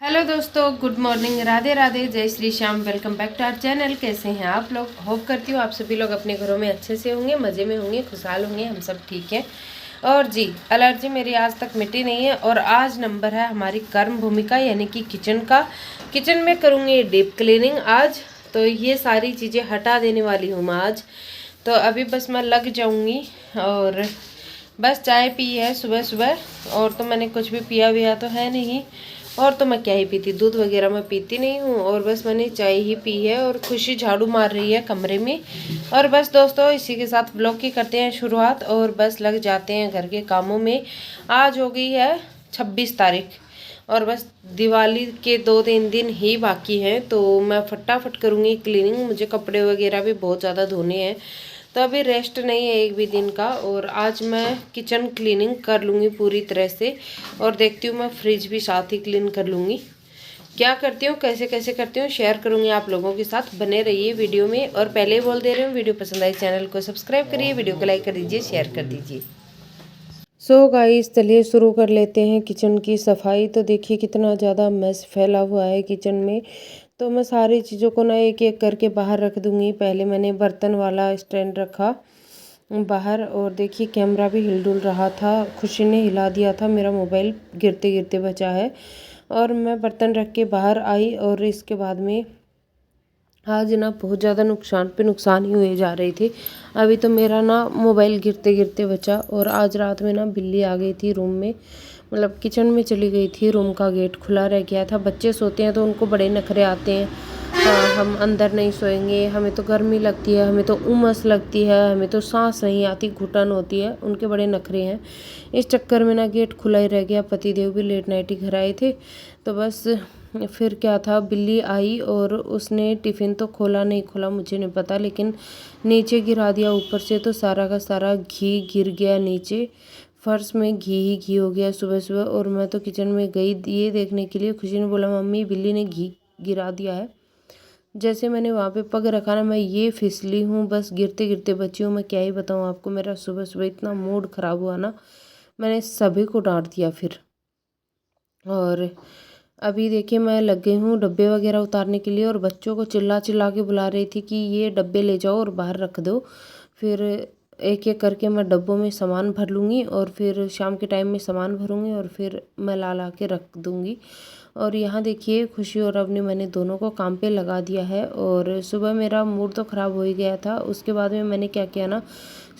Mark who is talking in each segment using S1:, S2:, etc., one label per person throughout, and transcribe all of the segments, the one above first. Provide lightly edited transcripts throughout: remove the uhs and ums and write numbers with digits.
S1: Hello दोस्तों, good morning, Radhe Radhe, जय Shri Shyam. Welcome back to our channel. कैसे हैं आप लोग? होप करती हूँ आप सभी लोग अपने घरों में अच्छे से होंगे, मज़े में होंगे, खुशहाल होंगे। हम सब ठीक हैं। और जी, एलर्जी मेरी आज तक मिटी नहीं है। और आज नंबर है हमारी कर्म भूमिका यानी कि किचन का। किचन में करूँगी डीप क्लीनिंग आज। तो ये सारी चीज़ें हटा देने वाली हूँ मैं आज। तो अभी बस मैं लग जाऊँगी। और बस चाय पी है सुबह सुबह, और तो मैंने कुछ भी पिया हुआ तो है नहीं। और तो मैं क्या ही पीती, दूध वगैरह मैं पीती नहीं हूँ। और बस मैंने चाय ही पी है। और खुशी झाड़ू मार रही है कमरे में। और बस दोस्तों, इसी के साथ ब्लॉग की करते हैं शुरुआत और बस लग जाते हैं घर के कामों में। आज हो गई है 26 तारीख और बस दिवाली के 2-3 दिन ही बाकी हैं। तो मैं फटाफट करूँगी क्लीनिंग। मुझे कपड़े वगैरह भी बहुत ज़्यादा धोने हैं, तो अभी रेस्ट नहीं है एक भी दिन का। और आज मैं किचन क्लीनिंग कर लूँगी पूरी तरह से। और देखती हूँ मैं फ्रिज भी साथ ही क्लीन कर लूँगी। क्या करती हूँ, कैसे कैसे करती हूँ, शेयर करूँगी आप लोगों के साथ। बने रहिए वीडियो में। और पहले ही बोल दे रही हूँ, वीडियो पसंद आई चैनल को सब्सक्राइब करिए, वीडियो को लाइक कर दीजिए, शेयर कर दीजिए। सो गाइस, चलिए शुरू कर लेते हैं किचन की सफाई। तो देखिए कितना ज़्यादा मेस फैला हुआ है किचन में। तो मैं सारी चीज़ों को ना एक एक करके बाहर रख दूँगी। पहले मैंने बर्तन वाला स्टैंड रखा बाहर, और देखिए कैमरा भी हिल डुल रहा था, खुशी ने हिला दिया था, मेरा मोबाइल गिरते गिरते बचा है। और मैं बर्तन रख के बाहर आई। और इसके बाद में आज ना बहुत ज़्यादा नुकसान पे नुकसान ही हुए जा रहे थे। अभी तो मेरा ना मोबाइल गिरते गिरते बचा। और आज रात में ना बिल्ली आ गई थी रूम में, मतलब किचन में चली गई थी। रूम का गेट खुला रह गया था। बच्चे सोते हैं तो उनको बड़े नखरे आते हैं। हम अंदर नहीं सोएंगे, हमें तो गर्मी लगती है, हमें तो उमस लगती है, हमें तो सांस नहीं आती, घुटन होती है। उनके बड़े नखरे हैं। इस चक्कर में ना गेट खुला ही रह गया। पतिदेव भी लेट नाइट ही घर आए थे। तो बस फिर क्या था, बिल्ली आई और उसने टिफ़िन तो खोला नहीं खोला मुझे नहीं पता, लेकिन नीचे गिरा दिया ऊपर से। तो सारा का सारा घी गिर गया नीचे, फर्श में घी ही घी हो गया सुबह सुबह। और मैं तो किचन में गई ये देखने के लिए। खुशी ने बोला, मम्मी बिल्ली ने घी गिरा दिया है। जैसे मैंने वहाँ पे पग रखा ना, मैं ये फिसली हूँ, बस गिरते गिरते बची हूँ। मैं क्या ही बताऊँ आपको, मेरा सुबह सुबह इतना मूड ख़राब हुआ ना, मैंने सभी को डांट दिया फिर। और अभी देखिए मैं लग गई हूँ डब्बे वगैरह उतारने के लिए। और बच्चों को चिल्ला चिल्ला के बुला रही थी कि ये डब्बे ले जाओ और बाहर रख दो। फिर एक एक करके मैं डब्बों में सामान भर लूँगी, और फिर शाम के टाइम में सामान भरूँगी, और फिर मैं ला ला के रख दूँगी। और यहाँ देखिए खुशी और अवनी मैंने दोनों को काम पे लगा दिया है। और सुबह मेरा मूड तो ख़राब हो ही गया था। उसके बाद में मैंने क्या किया ना,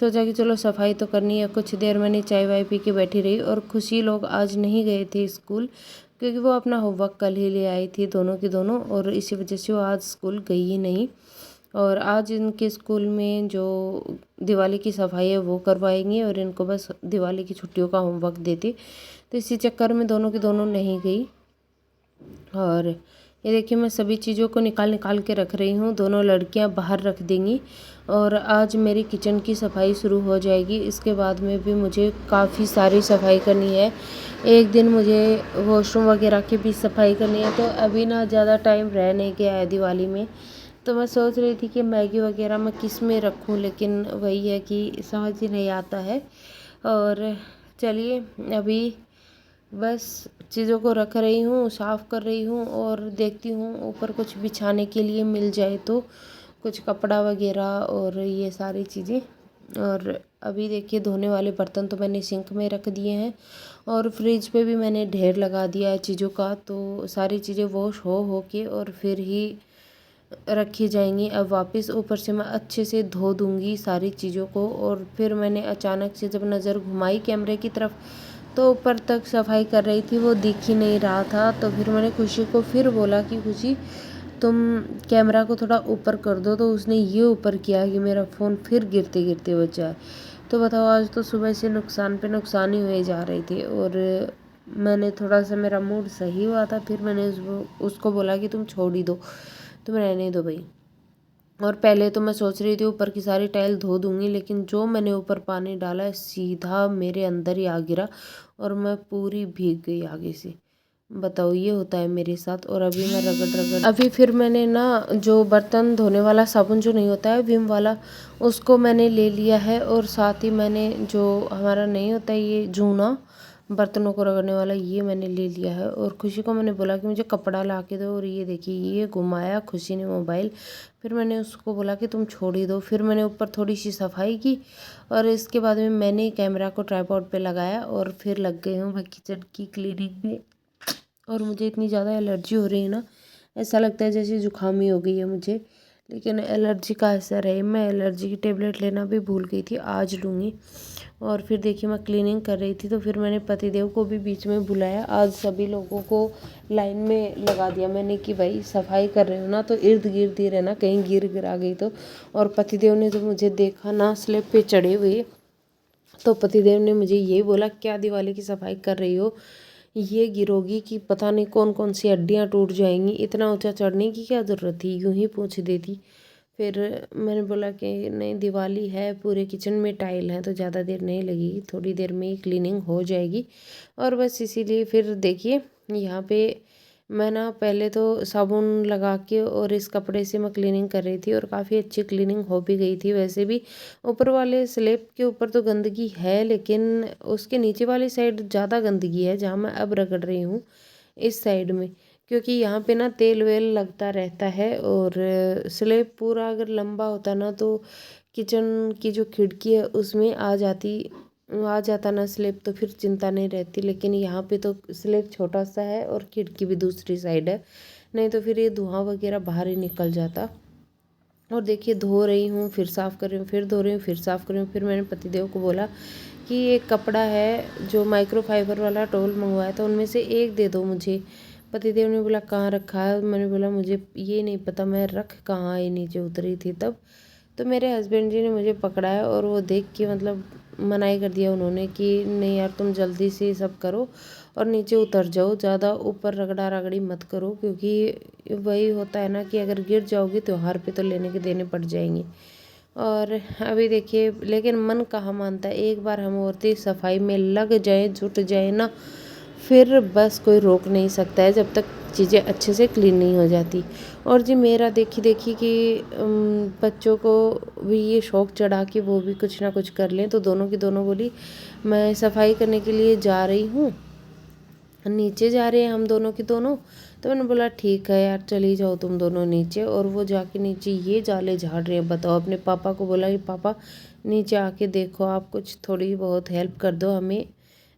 S1: सोचा कि चलो सफाई तो करनी है। कुछ देर मैंने चाय वाय पी के बैठी रही। और खुशी लोग आज नहीं गए थे स्कूल, क्योंकि वो अपना होमवर्क कल ही ले आई थी दोनों की दोनों। और इसी वजह से वो आज स्कूल गई ही नहीं। और आज इनके स्कूल में जो दिवाली की सफाई है वो करवाएंगे, और इनको बस दिवाली की छुट्टियों का होमवर्क देते। तो इसी चक्कर में दोनों की दोनों नहीं गई। और ये देखिए मैं सभी चीज़ों को निकाल निकाल के रख रही हूँ। दोनों लड़कियाँ बाहर रख देंगी। और आज मेरी किचन की सफाई शुरू हो जाएगी। इसके बाद में भी मुझे काफ़ी सारी सफाई करनी है। एक दिन मुझे वॉशरूम वगैरह की भी सफाई करनी है। तो अभी ना ज़्यादा टाइम रह नहीं गया है दिवाली में। तो मैं सोच रही थी कि मैगी वगैरह मैं किस में रखूँ, लेकिन वही है कि समझ ही नहीं आता है। और चलिए अभी बस चीज़ों को रख रही हूँ, साफ़ कर रही हूँ। और देखती हूँ ऊपर कुछ बिछाने के लिए मिल जाए तो, कुछ कपड़ा वगैरह और ये सारी चीज़ें। और अभी देखिए धोने वाले बर्तन तो मैंने सिंक में रख दिए हैं। और फ्रिज पे भी मैंने ढेर लगा दिया है चीज़ों का। तो सारी चीज़ें वॉश हो के और फिर ही रखी जाएंगी। अब वापस ऊपर से मैं अच्छे से धो दूँगी सारी चीज़ों को। और फिर मैंने अचानक से जब नज़र घुमाई कैमरे की तरफ, तो ऊपर तक सफाई कर रही थी, वो दिख ही नहीं रहा था। तो फिर मैंने खुशी को फिर बोला कि खुशी तुम कैमरा को थोड़ा ऊपर कर दो। तो उसने ये ऊपर किया कि मेरा फ़ोन फिर गिरते गिरते बचा है। तो बताओ, आज तो सुबह से नुकसान पे नुकसान ही हुए जा रहे थे। और मैंने थोड़ा सा मेरा मूड सही हुआ था, फिर मैंने उसको बोला कि तुम छोड़ ही दो, तुम रहने दो भाई। और पहले तो मैं सोच रही थी ऊपर की सारी टाइल धो दूंगी, लेकिन जो मैंने ऊपर पानी डाला सीधा मेरे अंदर ही आ गिरा, और मैं पूरी भीग गई आगे से। बताओ, ये होता है मेरे साथ। और अभी मैं रगड़ रगड़ अभी फिर मैंने ना जो बर्तन धोने वाला साबुन जो नहीं होता है विम वाला, उसको मैंने ले लिया है। और साथ ही मैंने जो हमारा नहीं होता है ये जूना, बर्तनों को रगड़ने वाला ये मैंने ले लिया है। और खुशी को मैंने बोला कि मुझे कपड़ा ला के दो, और ये देखिए ये घुमाया खुशी ने मोबाइल। फिर मैंने उसको बोला कि तुम छोड़ ही दो। फिर मैंने ऊपर थोड़ी सी सफाई की और इसके बाद में मैंने कैमरा को ट्राइपॉड पे लगाया और फिर लग गई हूँ मैं किचन की क्लीनिंग में। और मुझे इतनी ज़्यादा एलर्जी हो रही है ना, ऐसा लगता है जैसे जुकाम ही हो गई है मुझे, लेकिन एलर्जी का असर है। मैं एलर्जी की टेबलेट लेना भी भूल गई थी, आज लूँगी। और फिर देखिए मैं क्लीनिंग कर रही थी तो फिर मैंने पतिदेव को भी बीच में बुलाया। आज सभी लोगों को लाइन में लगा दिया मैंने कि भाई सफाई कर रहे हो ना तो इर्द गिर्द ही रहना, कहीं गिरा गई तो। और पतिदेव ने तो मुझे देखा ना स्लैब पे चढ़े हुए, तो पतिदेव ने मुझे ये बोला क्या दिवाली की सफाई कर रही हो, ये गिरोगी कि पता नहीं कौन कौन सी हड्डियाँ टूट जाएंगी, इतना ऊंचा चढ़ने की क्या ज़रूरत थी, यूं ही पूछ देती। फिर मैंने बोला कि नहीं दिवाली है, पूरे किचन में टाइल है तो ज़्यादा देर नहीं लगेगी, थोड़ी देर में ही क्लीनिंग हो जाएगी। और बस इसीलिए फिर देखिए यहाँ पे मैं ना पहले तो साबुन लगा के और इस कपड़े से मैं क्लीनिंग कर रही थी और काफ़ी अच्छी क्लीनिंग हो भी गई थी। वैसे भी ऊपर वाले स्लैब के ऊपर तो गंदगी है, लेकिन उसके नीचे वाली साइड ज़्यादा गंदगी है जहाँ मैं अब रगड़ रही हूँ इस साइड में, क्योंकि यहाँ पे ना तेल वेल लगता रहता है। और स्लैब पूरा अगर लंबा होता ना तो किचन की जो खिड़की है उसमें आ जाता ना स्लैब, तो फिर चिंता नहीं रहती। लेकिन यहाँ पे तो स्लैब छोटा सा है और खिड़की भी दूसरी साइड है, नहीं तो फिर ये धुआं वगैरह बाहर ही निकल जाता। और देखिए धो रही हूँ, फिर साफ़ कर रही हूँ, फिर धो रही हूँ, फिर साफ़ कर रही हूँ। फिर मैंने पतिदेव को बोला कि एक कपड़ा है जो माइक्रोफाइबर वाला टॉवल मंगवाया था, उनमें से एक दे दो मुझे। पतिदेव ने बोला कहाँ रखा है, मैंने बोला मुझे ये नहीं पता, मैं रख कहाँ ये नीचे उतरी थी तब। तो मेरे हस्बैंड जी ने मुझे पकड़ाया और वो देख के मतलब मनाही कर दिया उन्होंने कि नहीं यार तुम जल्दी से सब करो और नीचे उतर जाओ, ज़्यादा ऊपर रगड़ा रगड़ी मत करो, क्योंकि वही होता है ना कि अगर गिर जाओगी त्योहार पे तो लेने के देने पड़ जाएंगे। और अभी देखिए लेकिन मन कहाँ मानता है, एक बार हम औरतें सफाई में लग जाए जुट जाए ना, फिर बस कोई रोक नहीं सकता है जब तक चीज़ें अच्छे से क्लीन नहीं हो जाती। और जी मेरा देखी देखी कि बच्चों को भी ये शौक़ चढ़ा कि वो भी कुछ ना कुछ कर लें, तो दोनों की दोनों बोली मैं सफाई करने के लिए जा रही हूँ, नीचे जा रहे हैं हम दोनों की दोनों। तो मैंने बोला ठीक है यार चली जाओ तुम दोनों नीचे। और वो जाके नीचे ये जाले झाड़ रहे हैं। बताओ, अपने पापा को बोला कि पापा नीचे आके देखो, आप कुछ थोड़ी बहुत हेल्प कर दो, हमें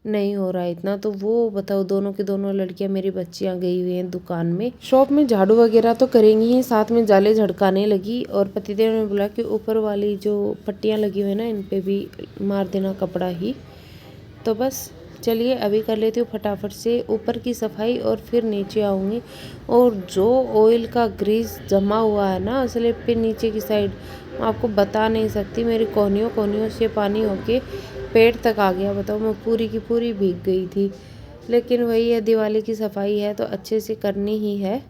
S1: नहीं हो रहा है इतना। तो वो बताओ दोनों की दोनों लड़कियां मेरी बच्चियां गई हुई हैं दुकान में, शॉप में झाड़ू वगैरह तो करेंगी ही, साथ में जाले झड़काने लगी। और पतिदेव ने बोला कि ऊपर वाली जो पट्टियाँ लगी हुई है ना इन पे भी मार देना कपड़ा ही। तो बस चलिए अभी कर लेती हूँ फटाफट से ऊपर की सफाई और फिर नीचे आऊँगी। और जो ऑयल का ग्रीस जमा हुआ है ना स्लैब पे नीचे की साइड, मैं आपको बता नहीं सकती, मेरी कोहनियों कोहनियों से पानी होके पेट तक आ गया। बताओ मैं पूरी की पूरी भीग गई थी। लेकिन वही है, दिवाली की सफाई है तो अच्छे से करनी ही है।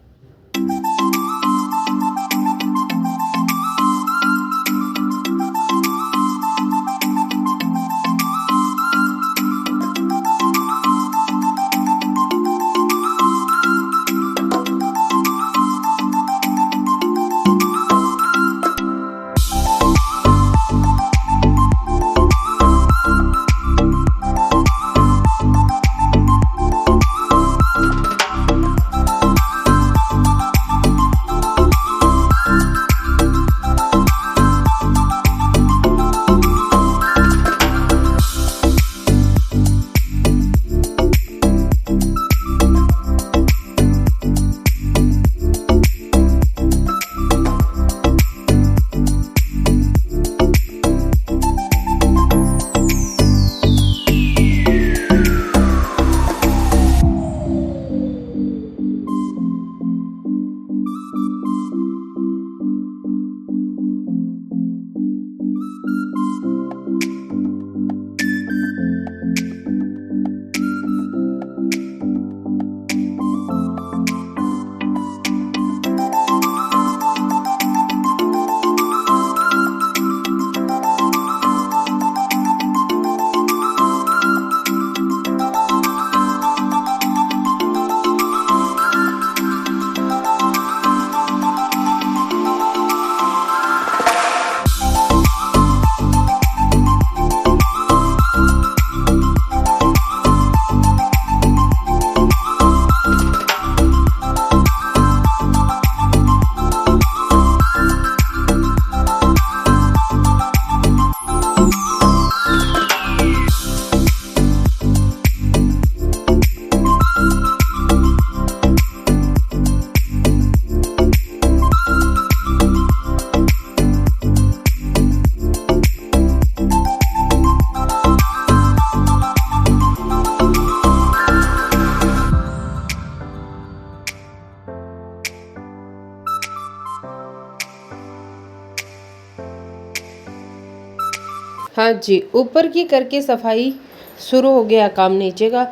S1: हाँ जी, ऊपर की करके सफाई शुरू हो गया काम नीचे का।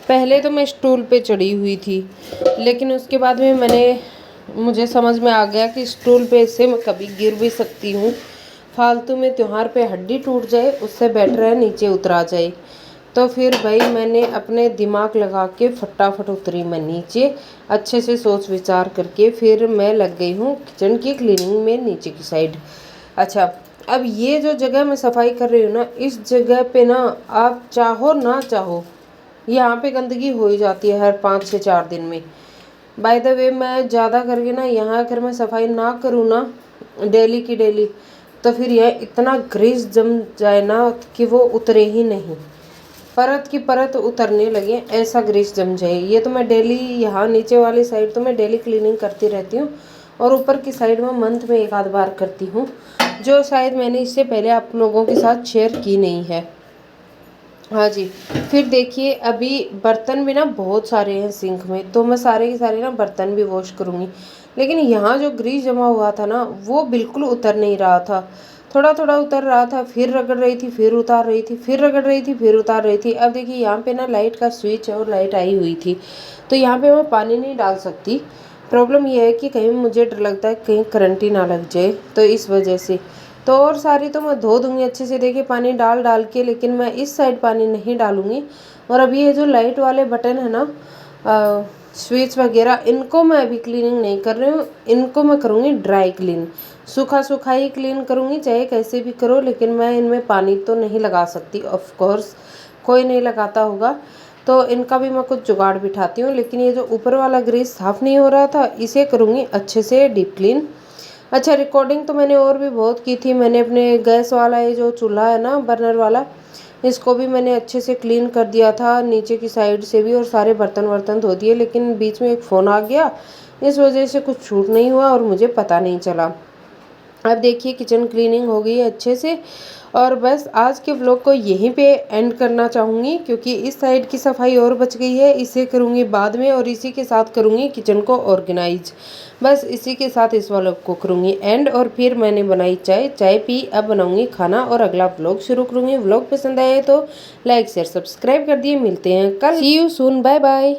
S1: पहले तो मैं स्टूल पे चढ़ी हुई थी, लेकिन उसके बाद में मुझे समझ में आ गया कि स्टूल पे से मैं कभी गिर भी सकती हूँ। फालतू में त्योहार पे हड्डी टूट जाए, उससे बेटर है नीचे उतरा जाए। तो फिर भाई मैंने अपने दिमाग लगा के फटाफट उतरी मैं नीचे, अच्छे से सोच विचार करके फिर मैं लग गई हूँ किचन की क्लीनिंग में नीचे की साइड। अच्छा, अब ये जो जगह मैं सफाई कर रही हूँ ना, इस जगह पे ना आप चाहो ना चाहो यहाँ पे गंदगी हो ही जाती है हर 5 से 4 दिन में। बाय द वे मैं ज़्यादा करके ना यहाँ अगर मैं सफाई ना करूँ ना डेली की डेली, तो फिर यह इतना ग्रीस जम जाए ना कि वो उतरे ही नहीं, परत की परत उतरने लगे, ऐसा ग्रीस जम जाए। ये तो मैं डेली यहाँ नीचे वाली साइड तो मैं डेली क्लीनिंग करती रहती हूँ, और ऊपर की साइड में मंथ में 1 आध बार करती हूँ, जो शायद मैंने इससे पहले आप लोगों के साथ शेयर की नहीं है। हाँ जी, फिर देखिए अभी बर्तन भी ना बहुत सारे हैं सिंक में, तो मैं सारे के सारे ना बर्तन भी वॉश करूँगी। लेकिन यहाँ जो ग्रीस जमा हुआ था ना, वो बिल्कुल उतर नहीं रहा था। थोड़ा थोड़ा उतर रहा था, फिर रगड़ रही थी, फिर उतार रही थी, फिर रगड़ रही थी, फिर उतार रही थी। अब देखिए यहाँ पे ना लाइट का स्विच है और लाइट आई हुई थी, तो यहाँ पे मैं पानी नहीं डाल सकती। प्रॉब्लम ये है कि कहीं मुझे डर लगता है कहीं करंट ही ना लग जाए, तो इस वजह से। तो और सारी तो मैं धो दूंगी अच्छे से, देखिए पानी डाल डाल के, लेकिन मैं इस साइड पानी नहीं डालूंगी। और अभी ये जो लाइट वाले बटन है ना, स्विच वगैरह, इनको मैं अभी क्लीनिंग नहीं कर रही हूँ, इनको मैं करूँगी ड्राई क्लीन। सूखा सूखा ही क्लीन करूँगी, चाहे कैसे भी करो, लेकिन मैं इनमें पानी तो नहीं लगा सकती। ऑफ कोर्स कोई नहीं लगाता होगा, तो इनका भी मैं कुछ जुगाड़ बिठाती हूँ। लेकिन ये जो ऊपर वाला ग्रीस साफ़ नहीं हो रहा था, इसे करूँगी अच्छे से डीप क्लीन। अच्छा, रिकॉर्डिंग तो मैंने और भी बहुत की थी। मैंने अपने गैस वाला ये जो चूल्हा है ना, बर्नर वाला, इसको भी मैंने अच्छे से क्लीन कर दिया था नीचे की साइड से भी, और सारे बर्तन वर्तन धो दिए। लेकिन बीच में एक फ़ोन आ गया, इस वजह से कुछ शूट नहीं हुआ और मुझे पता नहीं चला। अब देखिए किचन क्लीनिंग हो गई है अच्छे से, और बस आज के व्लॉग को यहीं पे एंड करना चाहूँगी, क्योंकि इस साइड की सफाई और बच गई है, इसे करूँगी बाद में, और इसी के साथ करूँगी किचन को ऑर्गेनाइज। बस इसी के साथ इस व्लॉग को करूँगी एंड। और फिर मैंने बनाई चाय, चाय पी, अब बनाऊँगी खाना और अगला व्लॉग शुरू करूँगी। व्लॉग पसंद आए तो लाइक शेयर सब्सक्राइब कर दिए। मिलते हैं कल, सी यू सून, बाय बाय।